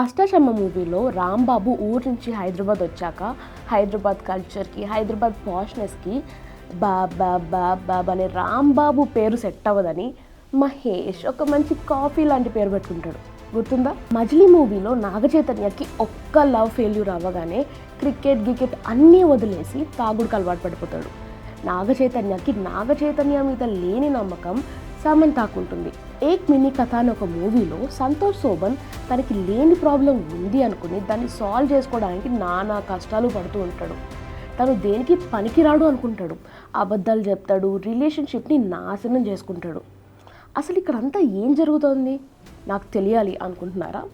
అష్టాచమ్మ మూవీలో రాంబాబు ఊరు నుంచి హైదరాబాద్ వచ్చాక హైదరాబాద్ కల్చర్కి, హైదరాబాద్ పాష్నెస్కి బాబ్ అనే రాంబాబు పేరు సెట్ అవ్వదని మహేష్ ఒక మంచి కాఫీ లాంటి పేరు పెట్టుకుంటాడు. గుర్తుందా? మజిలీ మూవీలో నాగచైతన్యకి ఒక్క లవ్ ఫెయిల్యూర్ అవ్వగానే క్రికెట్ అన్నీ వదిలేసి తాగుడుకు అలవాటు పడిపోతాడు. నాగచైతన్య మీద లేని నమ్మకం సమంతాకుంటుంది. ఏక్ మినీ కథ అని ఒక మూవీలో సంతోష్ శోభన్ తనకి లేని ప్రాబ్లం ఉంది అనుకుని దాన్ని సాల్వ్ చేసుకోవడానికి నానా కష్టాలు పడుతూ ఉంటాడు. తను దేనికి పనికిరాడు అనుకుంటాడు, అబద్ధాలు చెప్తాడు, రిలేషన్షిప్ని నాశనం చేసుకుంటాడు. అసలు ఇక్కడంతా ఏం జరుగుతోంది నాకు తెలియాలి అనుకుంటున్నారా?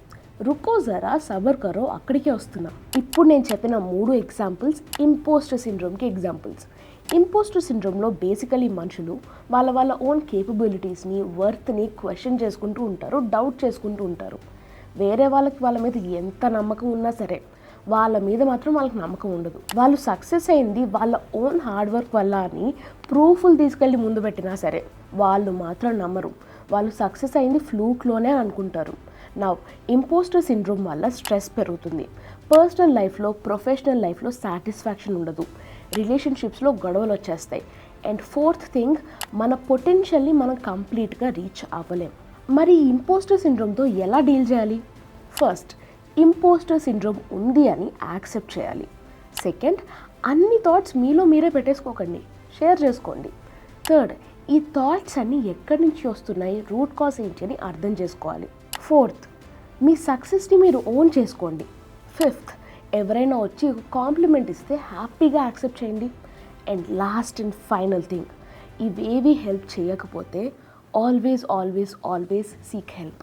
రుకో జరా సబర్ కరో, అక్కడికే వస్తున్నా. ఇప్పుడు నేను చెప్పిన 3 ఎగ్జాంపుల్స్ ఇంపోస్టర్ సిండ్రోమ్కి ఎగ్జాంపుల్స్. ఇంపోస్టర్ సిండ్రోమ్లో బేసికలీ మనుషులు వాళ్ళ ఓన్ కేపబిలిటీస్ని, వర్త్ని క్వశ్చన్ చేసుకుంటూ ఉంటారు, డౌట్ చేసుకుంటూ ఉంటారు. వేరే వాళ్ళ మీద ఎంత నమ్మకం ఉన్నా సరే వాళ్ళ మీద మాత్రం వాళ్ళకి నమ్మకం ఉండదు. వాళ్ళు సక్సెస్ అయింది వాళ్ళ ఓన్ హార్డ్ వర్క్ వల్ల అని ప్రూఫ్లు తీసుకెళ్ళి ముందు పెట్టినా సరే వాళ్ళు మాత్రం నమ్మరు. వాళ్ళు సక్సెస్ అయింది ఫ్లూక్లోనే అనుకుంటారు. నా ఇంపోస్టర్ సిండ్రోమ్ వల్ల స్ట్రెస్ పెరుగుతుంది. పర్సనల్ లైఫ్లో, ప్రొఫెషనల్ లైఫ్లో సాటిస్ఫాక్షన్ ఉండదు. రిలేషన్షిప్స్లో గొడవలు వచ్చేస్తాయి. అండ్ 4th థింగ్, మన పొటెన్షియల్ని మనం కంప్లీట్గా రీచ్ అవ్వలేం. మరి ఈ ఇంపోస్టర్ సిండ్రోమ్తో ఎలా డీల్ చేయాలి? ఫస్ట్, ఇంపోస్టర్ సిండ్రోమ్ ఉంది అని యాక్సెప్ట్ చేయాలి. సెకండ్, అన్ని థాట్స్ మీలో మీరే పెట్టేసుకోకండి, షేర్ చేసుకోండి. థర్డ్, ఈ థాట్స్ అన్నీ ఎక్కడి నుంచి వస్తున్నాయి, రూట్ కాజ్ ఏంటి అని అర్థం చేసుకోవాలి. ఫోర్త్, మీ సక్సెస్ని మీరు ఓన్ చేసుకోండి. ఫిఫ్త్, ఎవరైనా వచ్చి కాంప్లిమెంట్ ఇస్తే హ్యాపీగా యాక్సెప్ట్ చేయండి. And last and final thing, ఇవేవి హెల్ప్ చేయకపోతే ఆల్వేస్ సీక్ హెల్ప్.